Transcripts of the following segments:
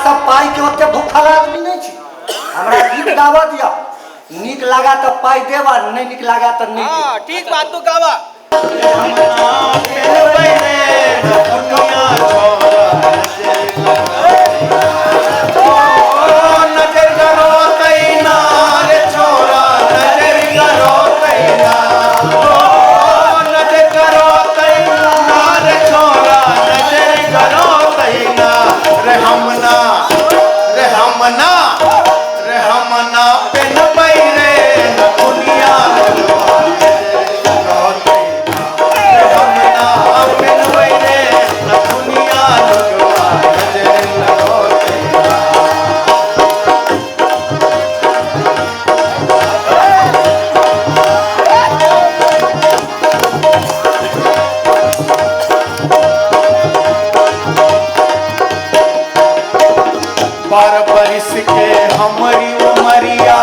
सब पाई के होते भूखल आदमी नहीं छी। हमरा गीत गावा दिया, नीक लगा तो पाई देवा, नहीं नीक लगा तो नहीं। हां ठीक बात तू गावा। बरिस के हमारी उमरिया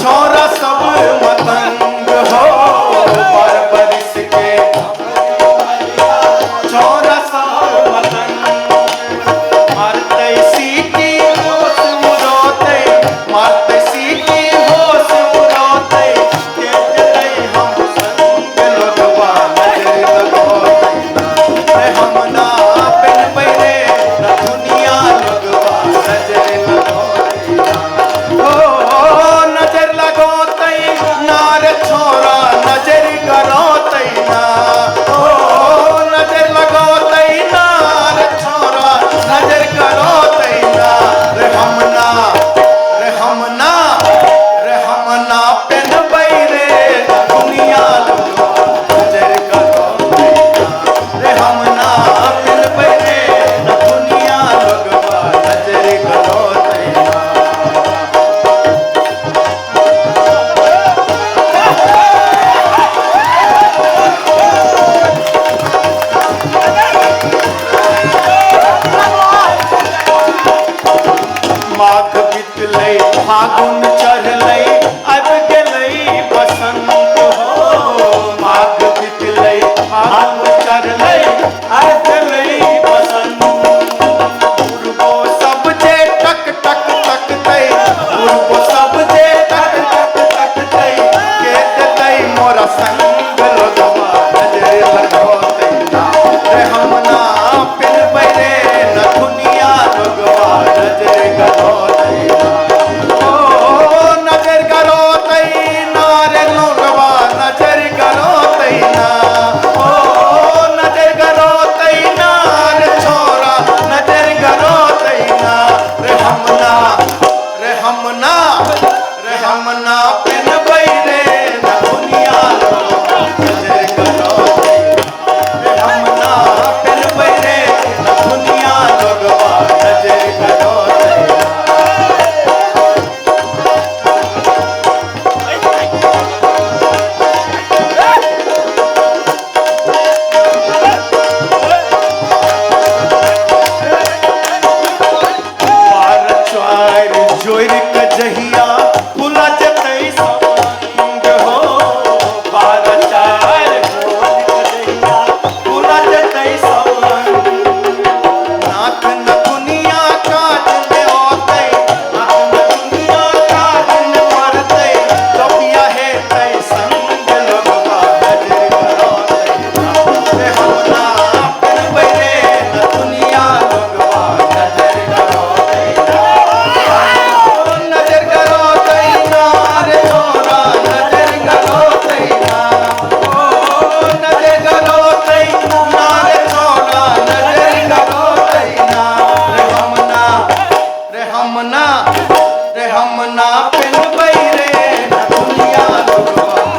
छोरा सब मतंग हो। बरिस के छोरा सब मतंग मारते सीटी होश उड़ोते, मारते सीटी होश उड़ोते के चले हम संग लोगवा नजर लगोते। हम ना बिन पहले दुनिया लोगवा नजर नजर लगो तई नार छोरा नजर करो तई ना। ओ नजर लगो तई नार छोरा नजर करो तई ना। रे हमना पेन बैरे दुनिया नजर करो तई ना। रे हमना पेन बैरे दुनिया लोगवा नजर करो तई ना। माघ बितलै फागुन चढ़लै अब गेलै बसंत हो। माघ बितलै फागुन चढ़लै अब गेलै बसंत। पूर्वो सब जे टक टक तकतै, पूर्वो सब जे टक टक तकतै के देतै मोरा संग लोगवा नजर लगोतै ना। रे हम ना पिन बैरे न दुनिया लोगवा नजर लगोतै ना। ओ नजर करोतै ना रे लोगवा नजर करोतै ना। ओ नजर करोतै ना रे छोरा नजर करोतै ना। रे हमना पिन बैरे न दुनिया लोगवा नजर करोतै ना। रे हमना पिन बैरे न दुनिया लोगवा नजर करोतै ना। पार चार जोर के जहिया बुला जतै संग हो। पार चार जोर के जहिया बुला जतै संग। नाथ न दुनिया काज में होतै, नाथ न दुनिया काज में मरतै। कपिया हेतै संग लोगवा नजर करोतै ना। रे हमना पिन बैरे न दुनिया लोगवा नजर करोतै ना। नजर करोतै ना रे छोरा नजर करोतै ना। ओ नजर करोतै ना रे छोरा नजर करोतै ना। रे हमना पिन बैरे न दुनिया लोगवा